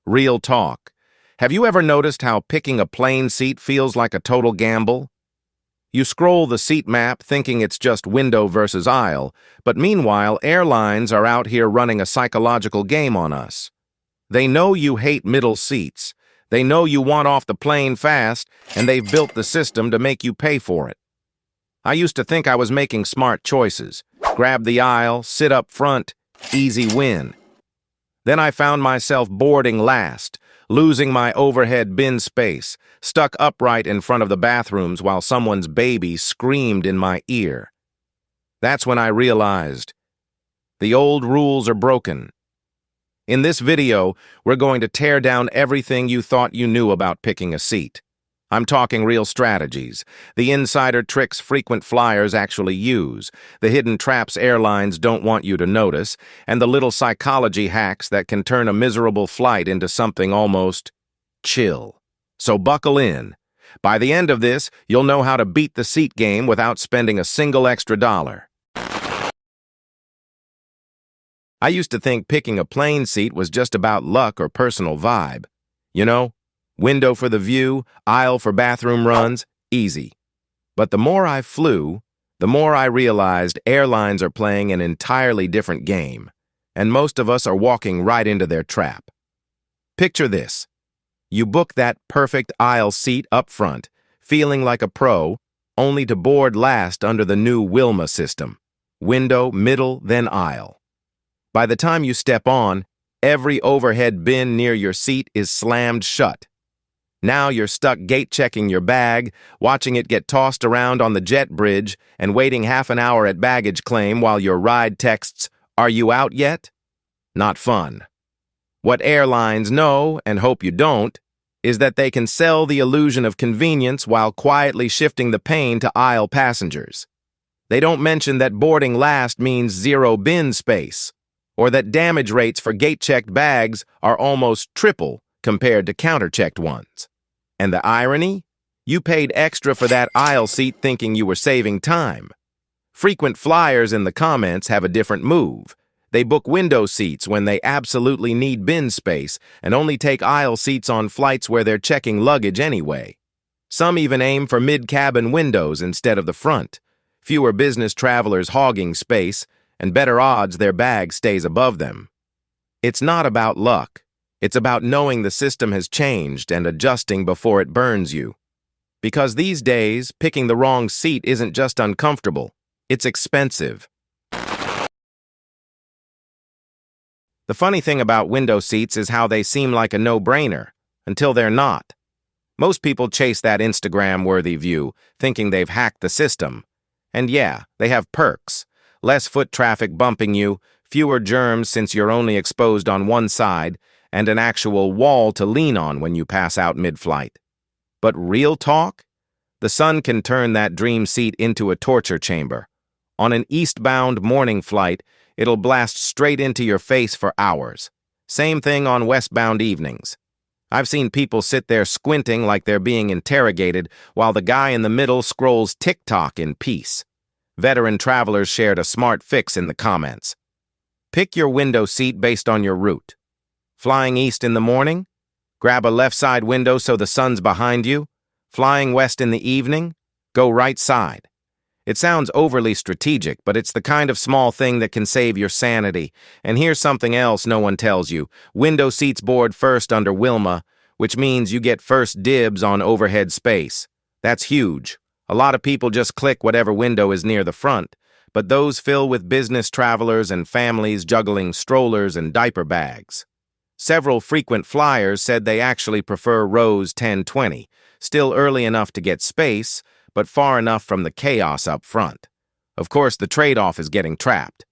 Real talk. Have you ever noticed how picking a plane seat feels like a total gamble? You scroll the seat map thinking it's just window versus aisle, but meanwhile, airlines are out here running a psychological game on us. They know you hate middle seats. They know you want off the plane fast, and they've built the system to make you pay for it. I used to think I was making smart choices. Grab the aisle, sit up front, easy win. Then I found myself boarding last, losing my overhead bin space, stuck upright in front of the bathrooms while someone's baby screamed in my ear. That's when I realized the old rules are broken. In this video, we're going to tear down everything you thought you knew about picking a seat. I'm talking real strategies, the insider tricks frequent flyers actually use, the hidden traps airlines don't want you to notice, and the little psychology hacks that can turn a miserable flight into something almost chill. So buckle in. By the end of this, you'll know how to beat the seat game without spending a single extra dollar. I used to think picking a plane seat was just about luck or personal vibe. You know, window for the view, aisle for bathroom runs, easy. But the more I flew, the more I realized airlines are playing an entirely different game, and most of us are walking right into their trap. Picture this. You book that perfect aisle seat up front, feeling like a pro, only to board last under the new Wilma system. Window, middle, then aisle. By the time you step on, every overhead bin near your seat is slammed shut. Now you're stuck gate-checking your bag, watching it get tossed around on the jet bridge, and waiting half an hour at baggage claim while your ride texts, "Are you out yet?" Not fun. What airlines know, and hope you don't, is that they can sell the illusion of convenience while quietly shifting the pain to aisle passengers. They don't mention that boarding last means zero bin space, or that damage rates for gate-checked bags are almost triple compared to counter-checked ones. And the irony? You paid extra for that aisle seat thinking you were saving time. Frequent flyers in the comments have a different move. They book window seats when they absolutely need bin space and only take aisle seats on flights where they're checking luggage anyway. Some even aim for mid-cabin windows instead of the front. Fewer business travelers hogging space, and better odds their bag stays above them. It's not about luck. It's about knowing the system has changed and adjusting before it burns you. Because these days, picking the wrong seat isn't just uncomfortable, it's expensive. The funny thing about window seats is how they seem like a no-brainer, until they're not. Most people chase that Instagram-worthy view, thinking they've hacked the system. And yeah, they have perks. Less foot traffic bumping you, fewer germs since you're only exposed on one side, and an actual wall to lean on when you pass out mid-flight. But real talk? The sun can turn that dream seat into a torture chamber. On an eastbound morning flight, it'll blast straight into your face for hours. Same thing on westbound evenings. I've seen people sit there squinting like they're being interrogated while the guy in the middle scrolls TikTok in peace. Veteran travelers shared a smart fix in the comments. Pick your window seat based on your route. Flying east in the morning? Grab a left side window so the sun's behind you. Flying west in the evening? Go right side. It sounds overly strategic, but it's the kind of small thing that can save your sanity. And here's something else no one tells you. Window seats board first under Wilma, which means you get first dibs on overhead space. That's huge. A lot of people just click whatever window is near the front, but those fill with business travelers and families juggling strollers and diaper bags. Several frequent flyers said they actually prefer rows 10-20, still early enough to get space, but far enough from the chaos up front. Of course, the trade-off is getting trapped.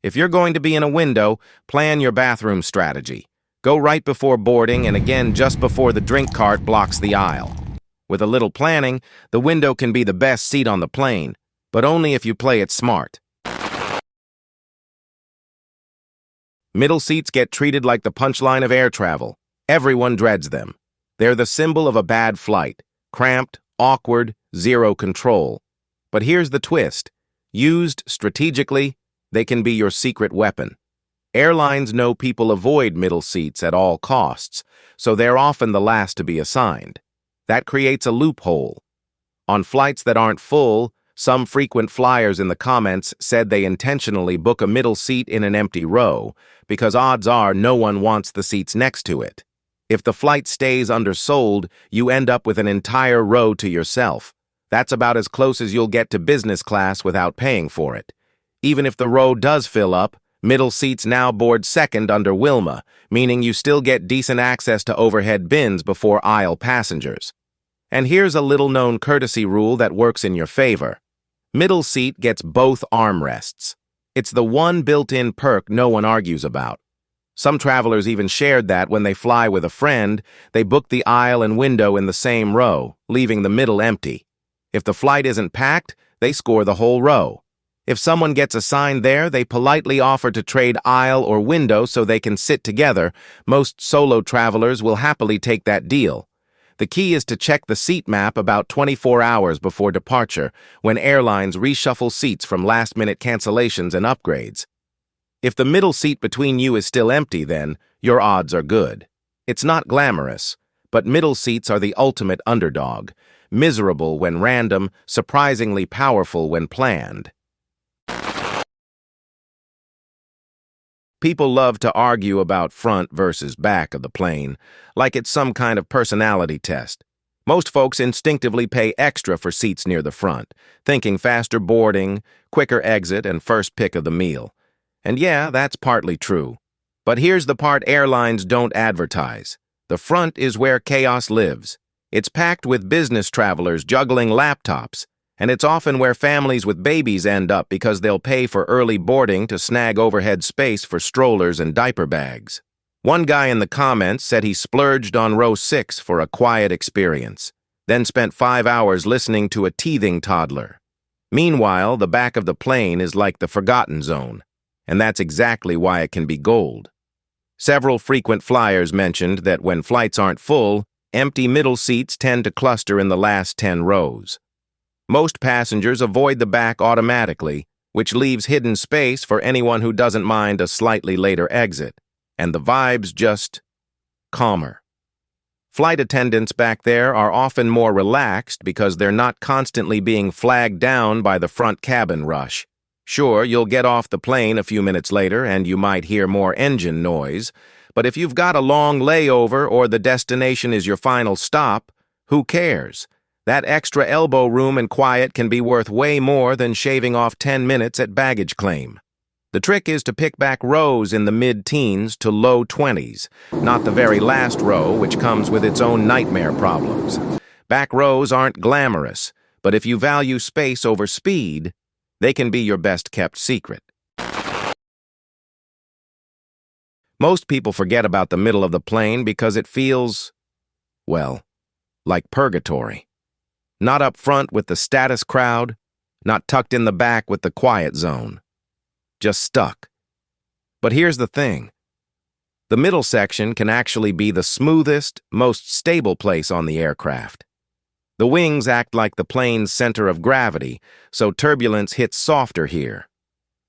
If you're going to be in a window, plan your bathroom strategy. Go right before boarding and again just before the drink cart blocks the aisle. With a little planning, the window can be the best seat on the plane, but only if you play it smart. Middle seats get treated like the punchline of air travel. Everyone dreads them. They're the symbol of a bad flight. Cramped, awkward, zero control. But here's the twist. Used strategically, they can be your secret weapon. Airlines know people avoid middle seats at all costs, so they're often the last to be assigned. That creates a loophole. On flights that aren't full, some frequent flyers in the comments said they intentionally book a middle seat in an empty row because odds are no one wants the seats next to it. If the flight stays undersold, you end up with an entire row to yourself. That's about as close as you'll get to business class without paying for it. Even if the row does fill up, middle seats now board second under Wilma, meaning you still get decent access to overhead bins before aisle passengers. And here's a little-known courtesy rule that works in your favor. Middle seat gets both armrests. It's the one built-in perk no one argues about. Some travelers even shared that when they fly with a friend, they book the aisle and window in the same row, leaving the middle empty. If the flight isn't packed, they score the whole row. If someone gets assigned there, they politely offer to trade aisle or window so they can sit together. Most solo travelers will happily take that deal. The key is to check the seat map about 24 hours before departure, when airlines reshuffle seats from last-minute cancellations and upgrades. If the middle seat between you is still empty, then your odds are good. It's not glamorous, but middle seats are the ultimate underdog, miserable when random, surprisingly powerful when planned. People love to argue about front versus back of the plane, like it's some kind of personality test. Most folks instinctively pay extra for seats near the front, thinking faster boarding, quicker exit, and first pick of the meal. And yeah, that's partly true. But here's the part airlines don't advertise. The front is where chaos lives. It's packed with business travelers juggling laptops, and it's often where families with babies end up because they'll pay for early boarding to snag overhead space for strollers and diaper bags. One guy in the comments said he splurged on row 6 for a quiet experience, then spent 5 hours listening to a teething toddler. Meanwhile, the back of the plane is like the forgotten zone, and that's exactly why it can be gold. Several frequent flyers mentioned that when flights aren't full, empty middle seats tend to cluster in the last 10 rows. Most passengers avoid the back automatically, which leaves hidden space for anyone who doesn't mind a slightly later exit, and the vibe's just calmer. Flight attendants back there are often more relaxed because they're not constantly being flagged down by the front cabin rush. Sure, you'll get off the plane a few minutes later and you might hear more engine noise, but if you've got a long layover or the destination is your final stop, who cares? That extra elbow room and quiet can be worth way more than shaving off 10 minutes at baggage claim. The trick is to pick back rows in the mid-teens to low 20s, not the very last row, which comes with its own nightmare problems. Back rows aren't glamorous, but if you value space over speed, they can be your best-kept secret. Most people forget about the middle of the plane because it feels, well, like purgatory. Not up front with the status crowd, not tucked in the back with the quiet zone. Just stuck. But here's the thing. The middle section can actually be the smoothest, most stable place on the aircraft. The wings act like the plane's center of gravity, so turbulence hits softer here.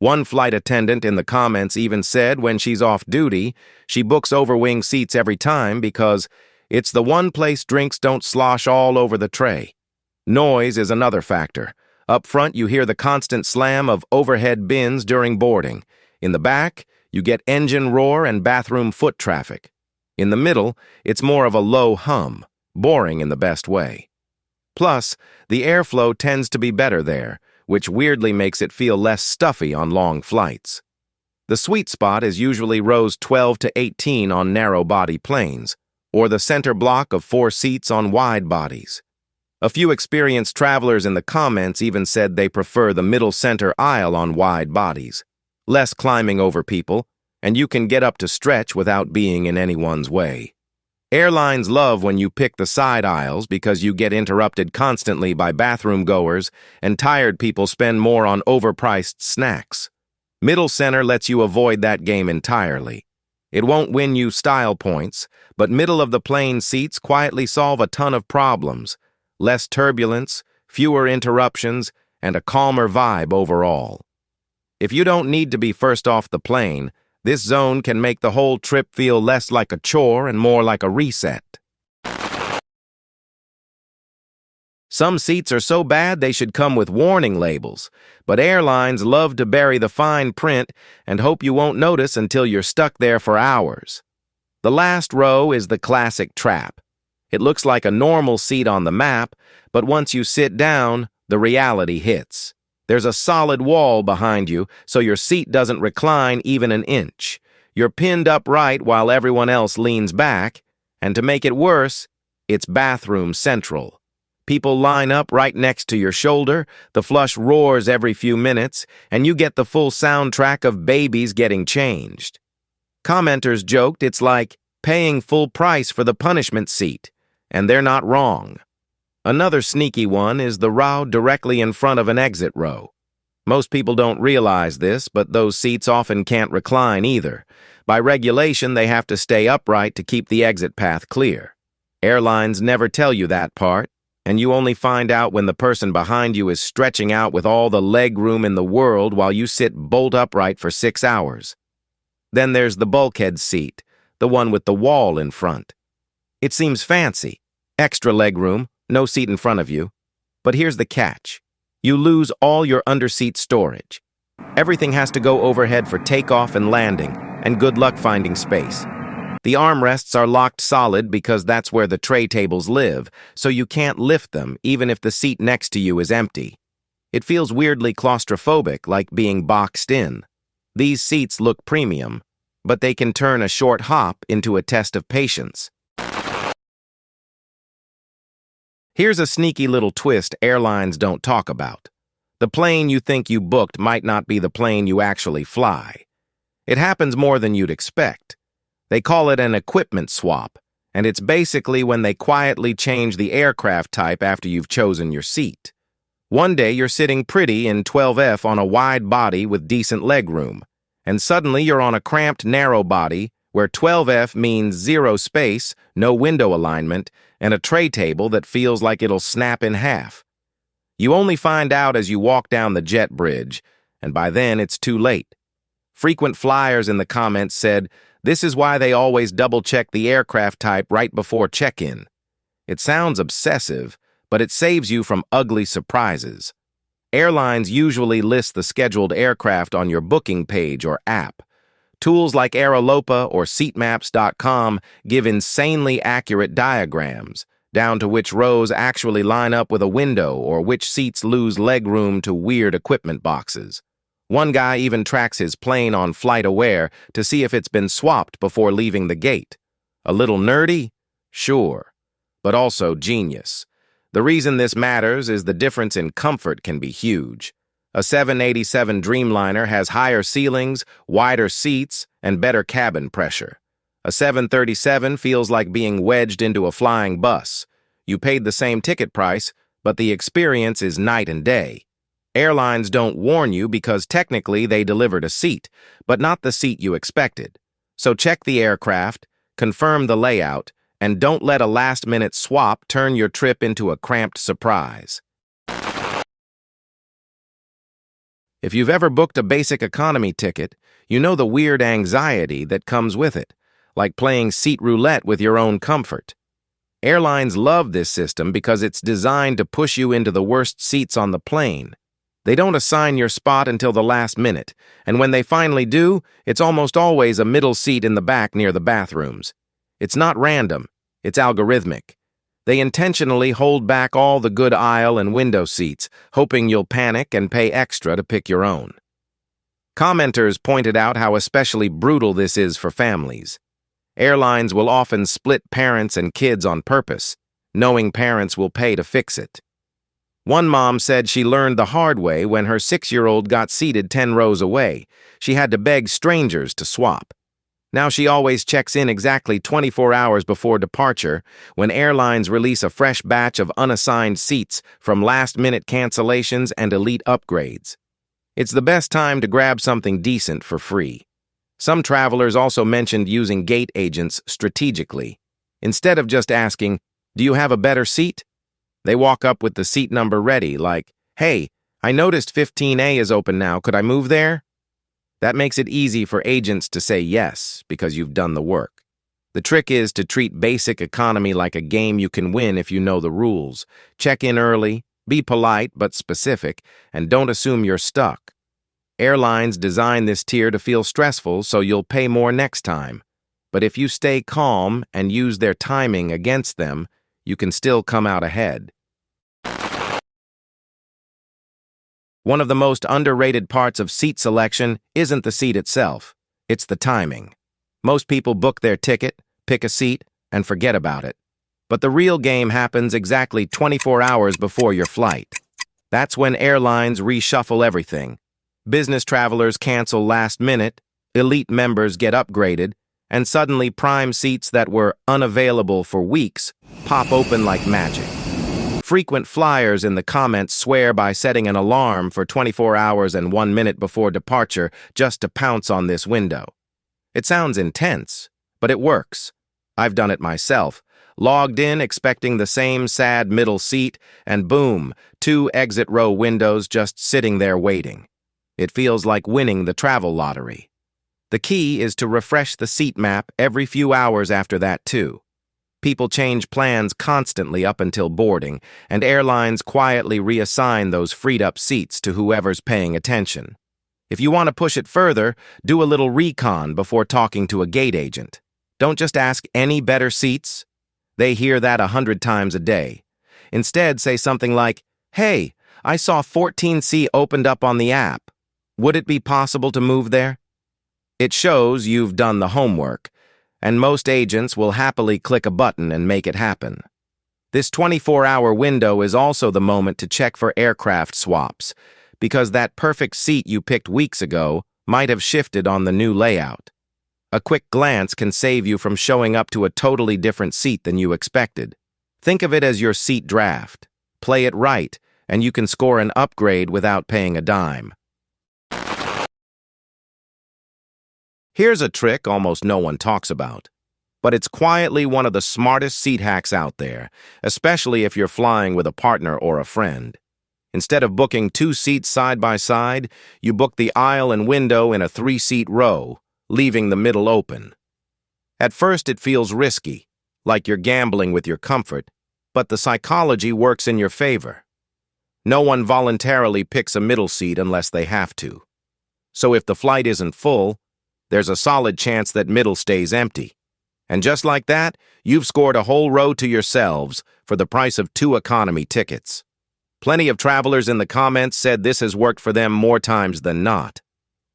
One flight attendant in the comments even said when she's off duty, she books overwing seats every time because it's the one place drinks don't slosh all over the tray. Noise is another factor. Up front, you hear the constant slam of overhead bins during boarding. In the back, you get engine roar and bathroom foot traffic. In the middle, it's more of a low hum, boring in the best way. Plus, the airflow tends to be better there, which weirdly makes it feel less stuffy on long flights. The sweet spot is usually rows 12 to 18 on narrow-body planes, or the center block of 4 seats on wide bodies. A few experienced travelers in the comments even said they prefer the middle center aisle on wide bodies. Less climbing over people, and you can get up to stretch without being in anyone's way. Airlines love when you pick the side aisles because you get interrupted constantly by bathroom goers, and tired people spend more on overpriced snacks. Middle center lets you avoid that game entirely. It won't win you style points, but middle of the plane seats quietly solve a ton of problems. Less turbulence, fewer interruptions, and a calmer vibe overall. If you don't need to be first off the plane, This zone can make the whole trip feel less like a chore and more like a reset. Some seats are so bad they should come with warning labels, but airlines love to bury the fine print and hope you won't notice until you're stuck there for hours. The last row is the classic trap. It looks like a normal seat on the map, but once you sit down, the reality hits. There's a solid wall behind you, so your seat doesn't recline even an inch. You're pinned upright while everyone else leans back, and to make it worse, it's bathroom central. People line up right next to your shoulder, the flush roars every few minutes, and you get the full soundtrack of babies getting changed. Commenters joked it's like paying full price for the punishment seat, and they're not wrong. Another sneaky one is the row directly in front of an exit row. Most people don't realize this, but those seats often can't recline either. By regulation, they have to stay upright to keep the exit path clear. Airlines never tell you that part, and you only find out when the person behind you is stretching out with all the leg room in the world while you sit bolt upright for 6 hours. Then there's the bulkhead seat, the one with the wall in front. It seems fancy. Extra leg room, no seat in front of you. But here's the catch. You lose all your underseat storage. Everything has to go overhead for takeoff and landing, and good luck finding space. The armrests are locked solid because that's where the tray tables live, so you can't lift them even if the seat next to you is empty. It feels weirdly claustrophobic, like being boxed in. These seats look premium, but they can turn a short hop into a test of patience. Here's a sneaky little twist airlines don't talk about. The plane you think you booked might not be the plane you actually fly. It happens more than you'd expect. They call it an equipment swap, and it's basically when they quietly change the aircraft type after you've chosen your seat. One day you're sitting pretty in 12F on a wide body with decent legroom, and suddenly you're on a cramped narrow body where 12F means zero space, no window alignment, and a tray table that feels like it'll snap in half. You only find out as you walk down the jet bridge, and by then it's too late. Frequent flyers in the comments said, this is why they always double-check the aircraft type right before check-in. It sounds obsessive, but it saves you from ugly surprises. Airlines usually list the scheduled aircraft on your booking page or app. Tools like Aerolopa or seatmaps.com give insanely accurate diagrams, down to which rows actually line up with a window or which seats lose legroom to weird equipment boxes. One guy even tracks his plane on FlightAware to see if it's been swapped before leaving the gate. A little nerdy? Sure, but also genius. The reason this matters is the difference in comfort can be huge. A 787 Dreamliner has higher ceilings, wider seats, and better cabin pressure. A 737 feels like being wedged into a flying bus. You paid the same ticket price, but the experience is night and day. Airlines don't warn you because technically they delivered a seat, but not the seat you expected. So check the aircraft, confirm the layout, and don't let a last-minute swap turn your trip into a cramped surprise. If you've ever booked a basic economy ticket, you know the weird anxiety that comes with it, like playing seat roulette with your own comfort. Airlines love this system because it's designed to push you into the worst seats on the plane. They don't assign your spot until the last minute, and when they finally do, it's almost always a middle seat in the back near the bathrooms. It's not random, it's algorithmic. They intentionally hold back all the good aisle and window seats, hoping you'll panic and pay extra to pick your own. Commenters pointed out how especially brutal this is for families. Airlines will often split parents and kids on purpose, knowing parents will pay to fix it. One mom said she learned the hard way when her 6-year-old got seated 10 rows away. She had to beg strangers to swap. Now she always checks in exactly 24 hours before departure when airlines release a fresh batch of unassigned seats from last-minute cancellations and elite upgrades. It's the best time to grab something decent for free. Some travelers also mentioned using gate agents strategically. Instead of just asking, "Do you have a better seat?" they walk up with the seat number ready, like, "Hey, I noticed 15A is open now, could I move there?" That makes it easy for agents to say yes because you've done the work. The trick is to treat basic economy like a game you can win if you know the rules. Check in early, be polite but specific, and don't assume you're stuck. Airlines design this tier to feel stressful so you'll pay more next time. But if you stay calm and use their timing against them, you can still come out ahead. One of the most underrated parts of seat selection isn't the seat itself, it's the timing. Most people book their ticket, pick a seat, and forget about it. But the real game happens exactly 24 hours before your flight. That's when airlines reshuffle everything. Business travelers cancel last minute, elite members get upgraded, and suddenly prime seats that were unavailable for weeks pop open like magic. Frequent flyers in the comments swear by setting an alarm for 24 hours and 1 minute before departure just to pounce on this window. It sounds intense, but it works. I've done it myself. Logged in expecting the same sad middle seat, and boom, 2 exit row windows just sitting there waiting. It feels like winning the travel lottery. The key is to refresh the seat map every few hours after that too. People change plans constantly up until boarding, and airlines quietly reassign those freed-up seats to whoever's paying attention. If you want to push it further, do a little recon before talking to a gate agent. Don't just ask any better seats. They hear that 100 times a day. Instead, say something like, "Hey, I saw 14C opened up on the app. Would it be possible to move there?" It shows you've done the homework, and most agents will happily click a button and make it happen. This 24-hour window is also the moment to check for aircraft swaps, because that perfect seat you picked weeks ago might have shifted on the new layout. A quick glance can save you from showing up to a totally different seat than you expected. Think of it as your seat draft. Play it right, and you can score an upgrade without paying a dime. Here's a trick almost no one talks about, but it's quietly one of the smartest seat hacks out there, especially if you're flying with a partner or a friend. Instead of booking 2 seats side by side, you book the aisle and window in a 3-seat row, leaving the middle open. At first it feels risky, like you're gambling with your comfort, but the psychology works in your favor. No one voluntarily picks a middle seat unless they have to. So if the flight isn't full, there's a solid chance that middle stays empty. And just like that, you've scored a whole row to yourselves for the price of 2 economy tickets. Plenty of travelers in the comments said this has worked for them more times than not.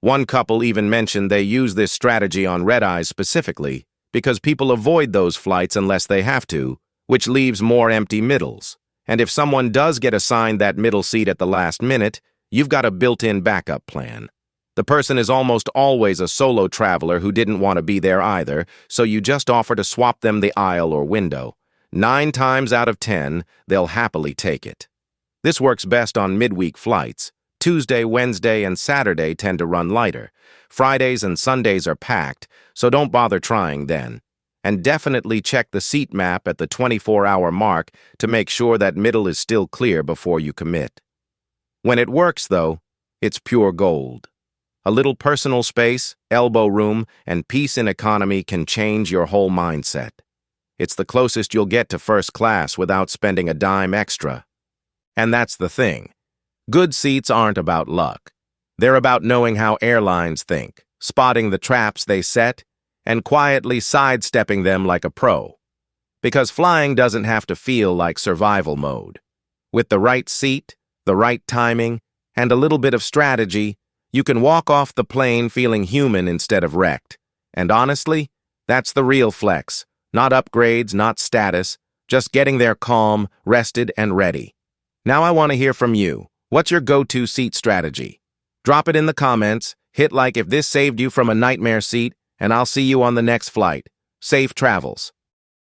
One couple even mentioned they use this strategy on red-eyes specifically because people avoid those flights unless they have to, which leaves more empty middles. And if someone does get assigned that middle seat at the last minute, you've got a built-in backup plan. The person is almost always a solo traveler who didn't want to be there either, so you just offer to swap them the aisle or window. 9 times out of 10, they'll happily take it. This works best on midweek flights. Tuesday, Wednesday, and Saturday tend to run lighter. Fridays and Sundays are packed, so don't bother trying then. And definitely check the seat map at the 24-hour mark to make sure that middle is still clear before you commit. When it works, though, it's pure gold. A little personal space, elbow room, and peace in economy can change your whole mindset. It's the closest you'll get to first class without spending a dime extra. And that's the thing. Good seats aren't about luck. They're about knowing how airlines think, spotting the traps they set, and quietly sidestepping them like a pro. Because flying doesn't have to feel like survival mode. With the right seat, the right timing, and a little bit of strategy, you can walk off the plane feeling human instead of wrecked. And honestly, that's the real flex. Not upgrades, not status, just getting there calm, rested, and ready. Now I want to hear from you. What's your go-to seat strategy? Drop it in the comments, hit like if this saved you from a nightmare seat, and I'll see you on the next flight. Safe travels.